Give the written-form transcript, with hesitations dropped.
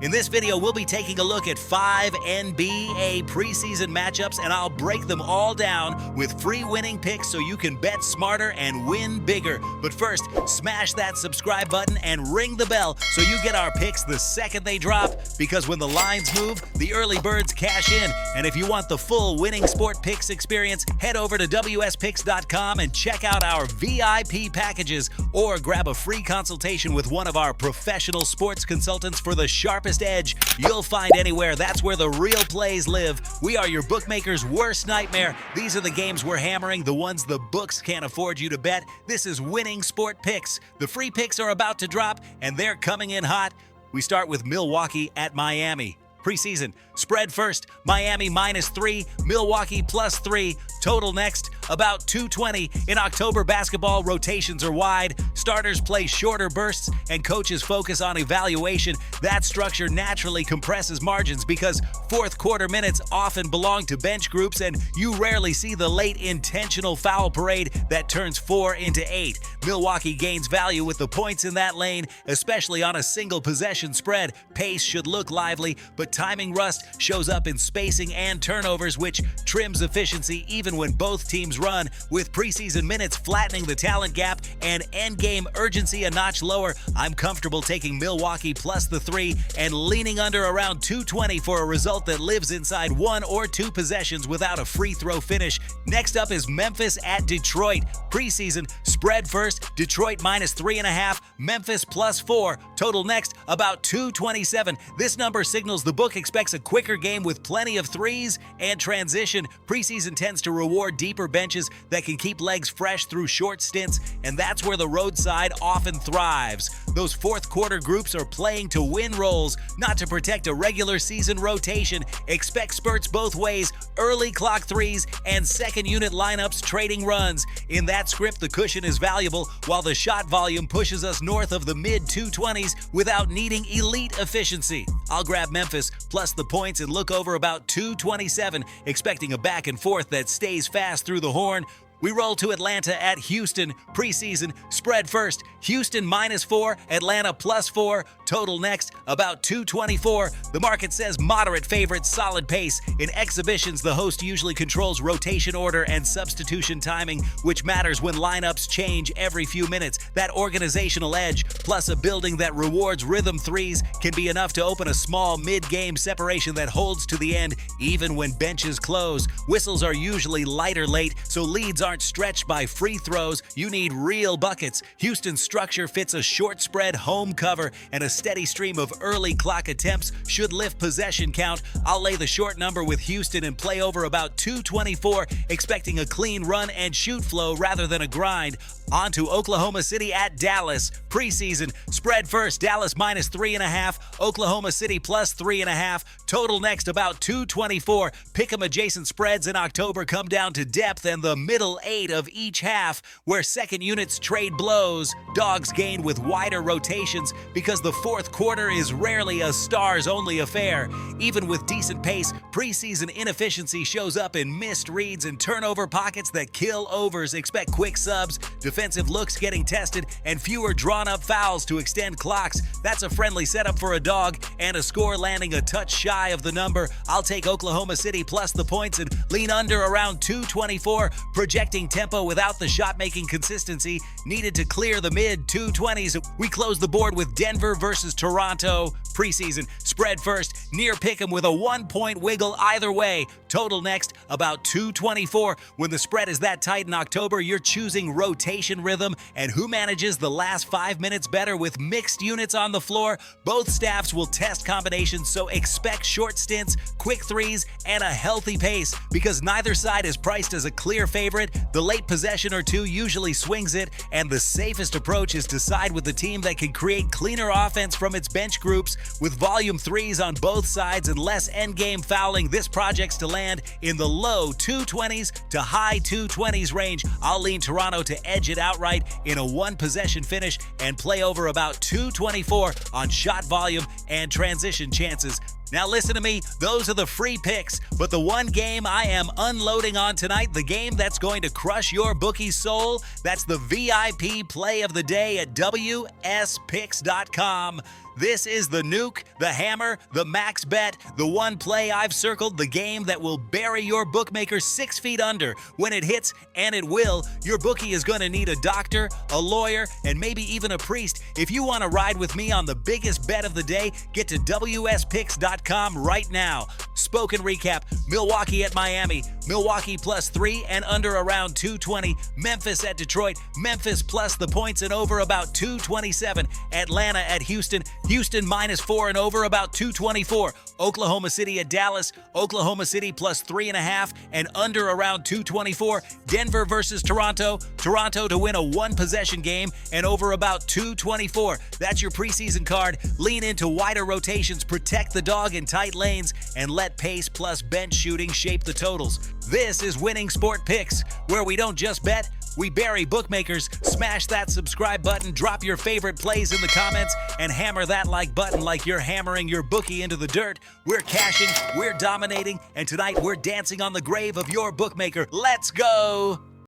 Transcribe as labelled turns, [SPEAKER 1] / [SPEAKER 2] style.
[SPEAKER 1] In this video, we'll be taking a look at 5 NBA preseason matchups, and I'll break them all down with free winning picks so you can bet smarter and win bigger. But first, smash that subscribe button and ring the bell so you get our picks the second they drop, because when the lines move, the early birds cash in. And if you want the full Winning Sport Picks experience, head over to wspicks.com and check out our VIP packages, or grab a free consultation with one of our professional sports consultants for the sharpest edge you'll find anywhere. That's where the real plays live. We are your bookmaker's worst nightmare. These are the games we're hammering, the ones the books can't afford you to bet. This is Winning Sport Picks. The free picks are about to drop, and they're coming in hot. We start with Milwaukee at Miami. Preseason, spread first, Miami -3, Milwaukee +3. Total next, about 220. In October, basketball rotations are wide. Starters play shorter bursts, and coaches focus on evaluation. That structure naturally compresses margins because fourth quarter minutes often belong to bench groups, and you rarely see the late intentional foul parade that turns 4 into 8. Milwaukee gains value with the points in that lane, especially on a single possession spread. Pace should look lively, but timing rust shows up in spacing and turnovers, which trims efficiency even when both teams run. With preseason minutes flattening the talent gap and endgame urgency a notch lower, I'm comfortable taking Milwaukee +3 and leaning under around 220 for a result that lives inside 1 or 2 possessions without a free throw finish. Next up is Memphis at Detroit. Preseason, spread first, Detroit -3.5, Memphis +4. Total next, about 227. This number signals the book expects a quicker game with plenty of threes and transition. Preseason tends to reward deeper benches that can keep legs fresh through short stints, and that's where the roadside often thrives. Those fourth quarter groups are playing to win roles, not to protect a regular season rotation. Expect spurts both ways, early clock threes and second unit lineups trading runs. In that script, the cushion is valuable, while the shot volume pushes us north of the mid-220s without needing elite efficiency. I'll grab Memphis plus the points and look over about 227, expecting a back and forth that stays fast through the horn. We roll to Atlanta at Houston. Preseason, spread first, Houston -4, Atlanta +4. Total next, about 224. The market says moderate favorite, solid pace. In exhibitions, the host usually controls rotation order and substitution timing, which matters when lineups change every few minutes. That organizational edge, plus a building that rewards rhythm threes, can be enough to open a small mid-game separation that holds to the end, even when benches close. Whistles are usually lighter late, so leads aren't stretched by free throws. You need real buckets. Houston's structure fits a short spread home cover, and a steady stream of early clock attempts should lift possession count. I'll lay the short number with Houston and play over about 224, expecting a clean run and shoot flow rather than a grind. On to Oklahoma City at Dallas. Preseason, spread first, Dallas -3.5, Oklahoma City +3.5. Total next, about 224. Pick'em adjacent spreads in October come down to depth and the middle 8 of each half, where second units trade blows. Dogs gain with wider rotations because the fourth quarter is rarely a stars-only affair. Even with decent pace, preseason inefficiency shows up in missed reads and turnover pockets that kill overs. Expect quick subs, defensive looks getting tested, and fewer drawn-up fouls to extend clocks. That's a friendly setup for a dog, and a score landing a touch shy of the number. I'll take Oklahoma City plus the points and lean under around 224, projecting tempo without the shot-making consistency needed to clear the mid-220s. We close the board with Denver versus Toronto. Preseason, spread first, near pick'em with a 1-point wiggle either way. Total next, about 224. When the spread is that tight in October, you're choosing rotation rhythm and who manages the last 5 minutes better. With mixed units on the floor, both staffs will test combinations, so expect short stints, quick threes, and a healthy pace. Because neither side is priced as a clear favorite, the late possession or two usually swings it, and the safest approach is to side with the team that can create cleaner offense from its bench groups. With volume threes on both sides and less endgame fouling, this project's to land in the low 220s to high 220s range. I'll lean Toronto to edge it outright in a one-possession finish and play over about 224 on shot volume and transition chances. Now listen to me, those are the free picks, but the one game I am unloading on tonight, the game that's going to crush your bookie's soul, that's the VIP play of the day at WSPicks.com. This is the nuke, the hammer, the max bet, the one play I've circled, the game that will bury your bookmaker 6 feet under. When it hits, and it will, your bookie is going to need a doctor, a lawyer, and maybe even a priest. If you want to ride with me on the biggest bet of the day, get to WSPicks.com right now. Spoken recap, Milwaukee at Miami, Milwaukee +3 and under around 220. Memphis at Detroit, Memphis plus the points and over about 227. Atlanta at Houston, Houston -4 and over about 224. Oklahoma City at Dallas, Oklahoma City +3.5 and under around 224. Denver versus Toronto, Toronto to win a one-possession game and over about 224. That's your preseason card. Lean into wider rotations, protect the dog in tight lanes, and let pace plus bench shooting shape the totals. This is Winning Sport Picks, where we don't just bet, we bury bookmakers. Smash that subscribe button, drop your favorite plays in the comments, and hammer that like button like you're hammering your bookie into the dirt. We're cashing, we're dominating, and tonight we're dancing on the grave of your bookmaker. Let's go!